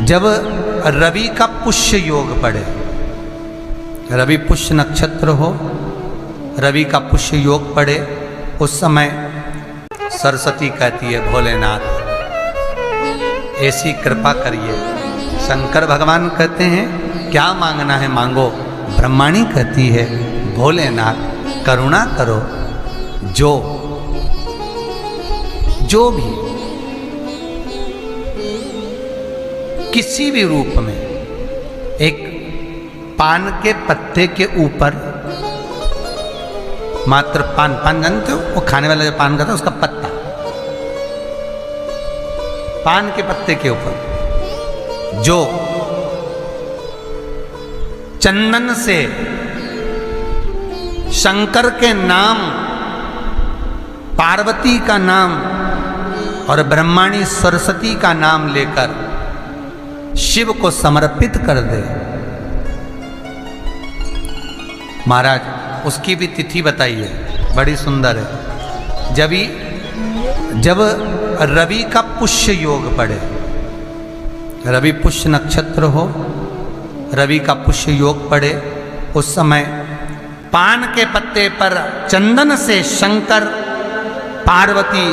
जब रवि का पुष्य योग पड़े, रवि पुष्य नक्षत्र हो, रवि का पुष्य योग पड़े, उस समय सरस्वती कहती है भोलेनाथ ऐसी कृपा करिए। शंकर भगवान कहते हैं क्या मांगना है मांगो। ब्रह्माणी कहती है भोलेनाथ करुणा करो, जो भी किसी भी रूप में एक पान के पत्ते के ऊपर, मात्र पान जानते हो, वो खाने वाला जो पान खाता है उसका पत्ता, पान के पत्ते के ऊपर जो चंदन से शंकर के नाम, पार्वती का नाम और ब्रह्माणी सरस्वती का नाम लेकर शिव को समर्पित कर दे, महाराज उसकी भी तिथि बताइए, बड़ी सुंदर है। जब रवि का पुष्य योग पड़े, रवि पुष्य नक्षत्र हो, रवि का पुष्य योग पड़े, उस समय पान के पत्ते पर चंदन से शंकर, पार्वती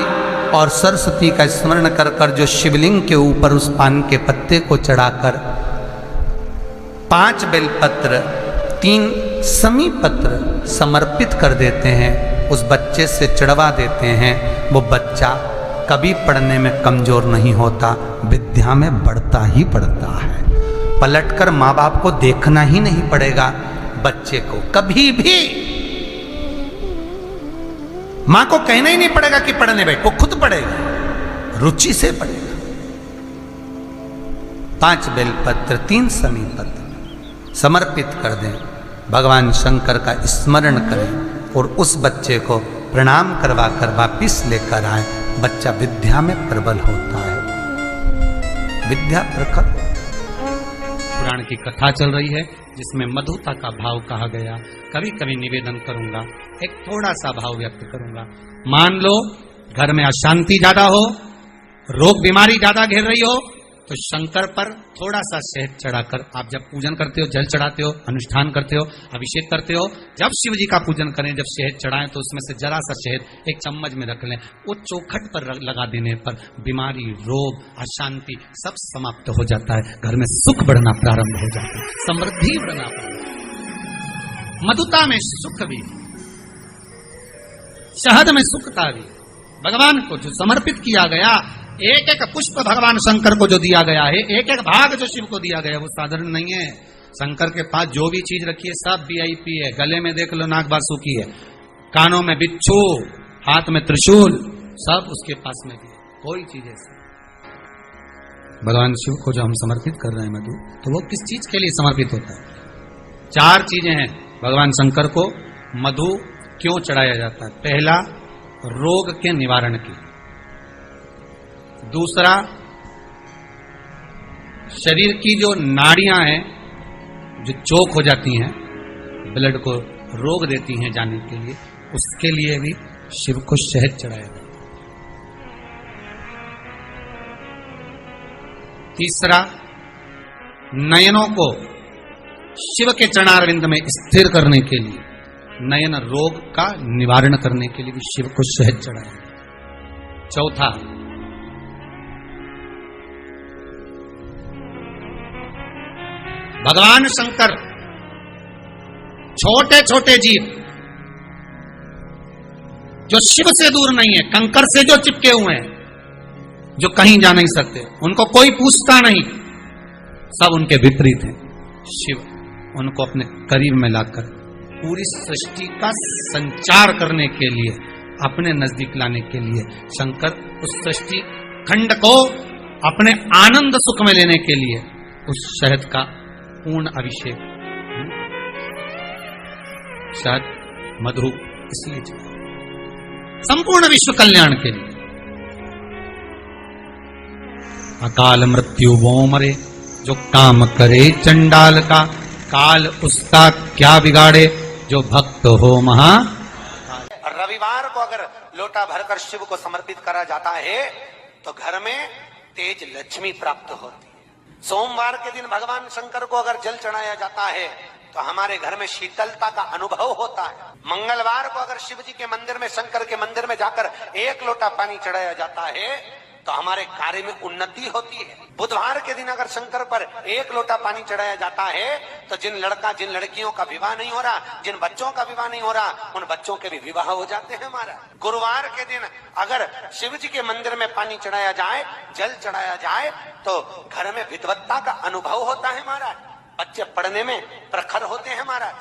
और सरस्वती का स्मरण कर कर जो शिवलिंग के ऊपर उस पान के पत्ते को चढ़ाकर 5 बेलपत्र 3 समी पत्र समर्पित कर देते हैं, उस बच्चे से चढ़वा देते हैं, वो बच्चा कभी पढ़ने में कमजोर नहीं होता, विद्या में बढ़ता ही बढ़ता है। पलटकर माँ बाप को देखना ही नहीं पड़ेगा बच्चे को, कभी भी मां को कहना ही नहीं पड़ेगा कि पढ़ने बैठ, वो खुद पढ़ेगा, रुचि से पढ़ेगा। 5 बेलपत्र 3 समी पत्र समर्पित कर दें, भगवान शंकर का स्मरण करें और उस बच्चे को प्रणाम करवा कर वापिस लेकर आए। बच्चा विद्या में प्रबल होता है, विद्या प्रखर। पुराण की कथा चल रही है जिसमें मधुता का भाव कहा गया। कभी कभी निवेदन करूंगा, एक थोड़ा सा भाव व्यक्त करूंगा। मान लो घर में अशांति ज्यादा हो, रोग बीमारी ज्यादा घेर रही हो, तो शंकर पर थोड़ा सा शहद चढ़ाकर आप जब पूजन करते हो, जल चढ़ाते हो, अनुष्ठान करते हो, अभिषेक करते हो, जब शिव जी का पूजन करें, जब शहद चढ़ाएं तो उसमें से जरा सा शहद एक चम्मच में रख लें। वो चौखट पर लगा देने पर बीमारी, रोग, अशांति सब समाप्त हो जाता है, घर में सुख बढ़ना प्रारंभ हो जाता है, समृद्धि बढ़ना प्रारंभ। मधुता में सुख भी, शहद में सुखता भी। भगवान को जो समर्पित किया गया, एक एक पुष्प भगवान शंकर को जो दिया गया है, एक एक भाग जो शिव को दिया गया है, वो साधारण नहीं है। शंकर के पास जो भी चीज रखी है सब वीआईपी है। गले में देख लो नाग बासुकी है, कानों में बिच्छू, हाथ में त्रिशूल, सब उसके पास में भी है। कोई चीज ऐसी भगवान शिव को जो हम समर्पित कर रहे हैं मधु, तो वो किस चीज के लिए समर्पित होता है? 4 चीजें हैं भगवान शंकर को मधु क्यों चढ़ाया जाता है। पहला, रोग के निवारण की। दूसरा, शरीर की जो नाड़ियां हैं जो चोक हो जाती हैं, ब्लड को रोक देती हैं जाने के लिए, उसके लिए भी शिव को शहद चढ़ाया जाता है। तीसरा, नयनों को शिव के चरणारविंद में स्थिर करने के लिए, नयन रोग का निवारण करने के लिए भी शिव को शहद चढ़ाया जाता है। चौथा, भगवान शंकर छोटे छोटे जीव जो शिव से दूर नहीं है, कंकर से जो चिपके हुए हैं, जो कहीं जा नहीं सकते, उनको कोई पूछता नहीं, सब उनके विपरीत हैं। शिव उनको अपने करीब में लाकर पूरी सृष्टि का संचार करने के लिए, अपने नजदीक लाने के लिए, शंकर उस सृष्टि खंड को अपने आनंद सुख में लेने के लिए उस शहद का पूर्ण अभिषेक, शहद मधु इसलिए संपूर्ण विश्व कल्याण के लिए। अकाल मृत्यु वो मरे जो काम करे चंडाल का, काल उसका क्या बिगाड़े जो भक्त हो महा। रविवार को अगर लोटा भरकर शिव को समर्पित करा जाता है तो घर में तेज लक्ष्मी प्राप्त होती है। सोमवार के दिन भगवान शंकर को अगर जल चढ़ाया जाता है तो हमारे घर में शीतलता का अनुभव होता है। मंगलवार को अगर शिव जी के मंदिर में, शंकर के मंदिर में जाकर 1 लोटा पानी चढ़ाया जाता है तो हमारे कार्य में उन्नति होती है। बुधवार के दिन अगर शंकर पर 1 लोटा पानी चढ़ाया जाता है तो जिन लड़कियों का विवाह नहीं हो रहा, जिन बच्चों का विवाह नहीं हो रहा, उन बच्चों के भी विवाह हो जाते हैं हमारा। गुरुवार के दिन अगर शिव जी के मंदिर में पानी चढ़ाया जाए, जल चढ़ाया जाए तो घर में विद्वत्ता का अनुभव होता है हमारा, बच्चे पढ़ने में प्रखर होते हैं महाराज।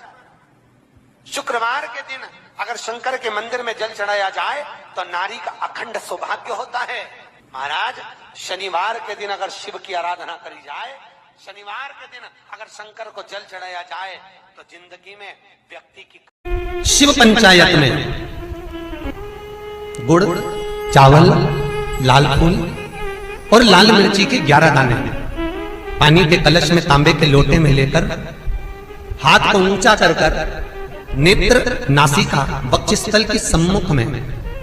शुक्रवार के दिन अगर शंकर के मंदिर में जल चढ़ाया जाए तो नारी का अखंड सौभाग्य होता है महाराज। शनिवार के दिन अगर शिव की आराधना करी जाए, शनिवार के दिन अगर शंकर को जल चढ़ाया जाए तो जिंदगी में व्यक्ति की शिव पंचायत में गुड़, चावल, लाल फूल और लाल मिर्ची के 11 दाने पानी के कलश में तांबे के लोटे में लेकर हाथ को ऊंचा कर नेत्र, नासिका, वक्षस्थल के सम्मुख में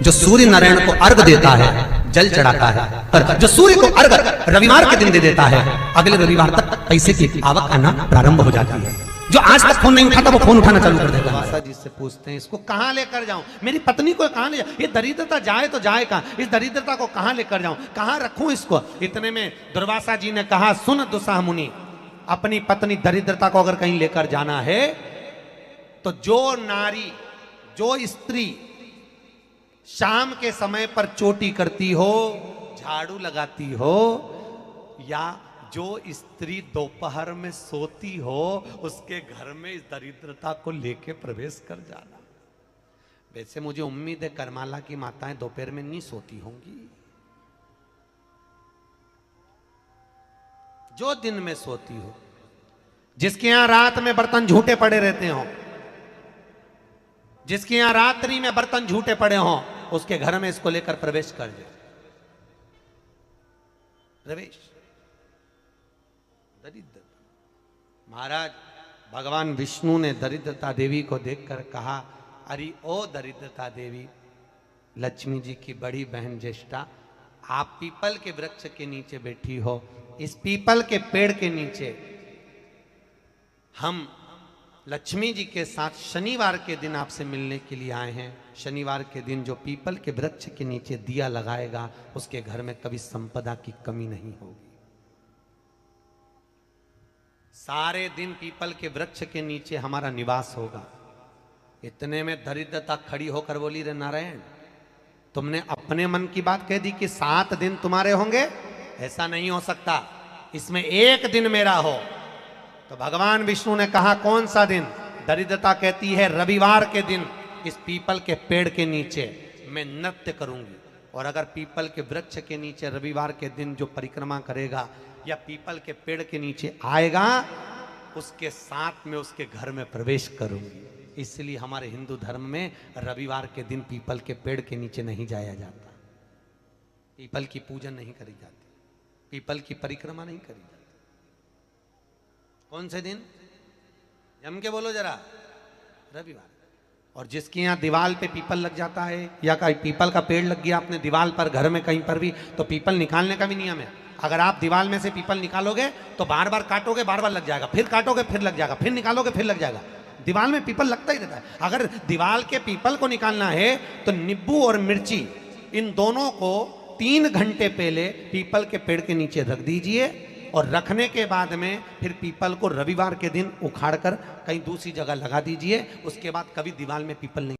जो सूर्य नारायण को अर्घ देता है, जल चढ़ाता है, पर जो सूर्य को अर्घ रविवार के दिन दे देता है, अगले रविवार तक पैसे की आवक आना प्रारंभ हो जाती है। जो आज तक फोन नहीं उठाता वो फोन उठाना चालू कर देता है। दुर्वासा जी से पूछते हैं, इसको कहां लेकर जाऊं, मेरी पत्नी को कहां ले जाऊं, ये दरिद्रता जाए तो जाए कहां, इस दरिद्रता को कहां लेकर जाऊं, कहां रखूं इसको। इतने में दुर्वासा जी ने कहा, सुन दुस्साह मुनि, अपनी पत्नी दरिद्रता को अगर कहीं लेकर जाना है तो जो नारी, जो स्त्री शाम के समय पर चोटी करती हो, झाड़ू लगाती हो, या जो स्त्री दोपहर में सोती हो, उसके घर में इस दरिद्रता को लेके प्रवेश कर जाना। वैसे मुझे उम्मीद है करमाला की माताएं दोपहर में नहीं सोती होंगी, जो दिन में सोती हो, जिसके यहां रात में बर्तन झूठे पड़े रहते हो, जिसके यहां रात्रि में बर्तन झूठे पड़े हों, उसके घर में इसको लेकर प्रवेश कर जाए। प्रवेश दरिद्र महाराज, भगवान विष्णु ने दरिद्रता देवी को देखकर कहा, अरे ओ दरिद्रता देवी, लक्ष्मी जी की बड़ी बहन ज्येष्ठा, आप पीपल के वृक्ष के नीचे बैठी हो, इस पीपल के पेड़ के नीचे हम लक्ष्मी जी के साथ शनिवार के दिन आपसे मिलने के लिए आए हैं। शनिवार के दिन जो पीपल के वृक्ष के नीचे दिया लगाएगा, उसके घर में कभी संपदा की कमी नहीं होगी। सारे दिन पीपल के वृक्ष के नीचे हमारा निवास होगा। इतने में दरिद्रता खड़ी होकर बोली, रे नारायण, तुमने अपने मन की बात कह दी कि 7 दिन तुम्हारे होंगे, ऐसा नहीं हो सकता, इसमें 1 दिन मेरा हो। तो भगवान विष्णु ने कहा, कौन सा दिन? दरिद्रता कहती है, रविवार के दिन इस पीपल के पेड़ के नीचे मैं नृत्य करूंगी, और अगर पीपल के वृक्ष के नीचे रविवार के दिन जो परिक्रमा करेगा या पीपल के पेड़ के नीचे आएगा, उसके साथ में उसके घर में प्रवेश करूंगी। इसलिए हमारे हिंदू धर्म में रविवार के दिन पीपल के पेड़ के नीचे नहीं जाया जाता, पीपल की पूजन नहीं करी जाती, पीपल की परिक्रमा नहीं करी जाती। कौन से दिन? जम के बोलो जरा, रविवार। और जिसके यहाँ दीवार पे पीपल लग जाता है, या कहीं पीपल का पेड़ लग गया अपने दीवार पर, घर में कहीं पर भी, तो पीपल निकालने का भी नियम है। अगर आप दीवार में से पीपल निकालोगे तो बार बार काटोगे, बार बार लग जाएगा, फिर काटोगे फिर लग जाएगा, फिर निकालोगे फिर लग जाएगा। दीवार में पीपल लगता ही रहता है। अगर दीवार के पीपल को निकालना है तो नींबू और मिर्ची, इन दोनों को 3 घंटे पहले पीपल के पेड़ के नीचे रख दीजिए, और रखने के बाद में फिर पीपल को रविवार के दिन उखाड़कर कहीं दूसरी जगह लगा दीजिए। उसके बाद कभी दीवार में पीपल नहीं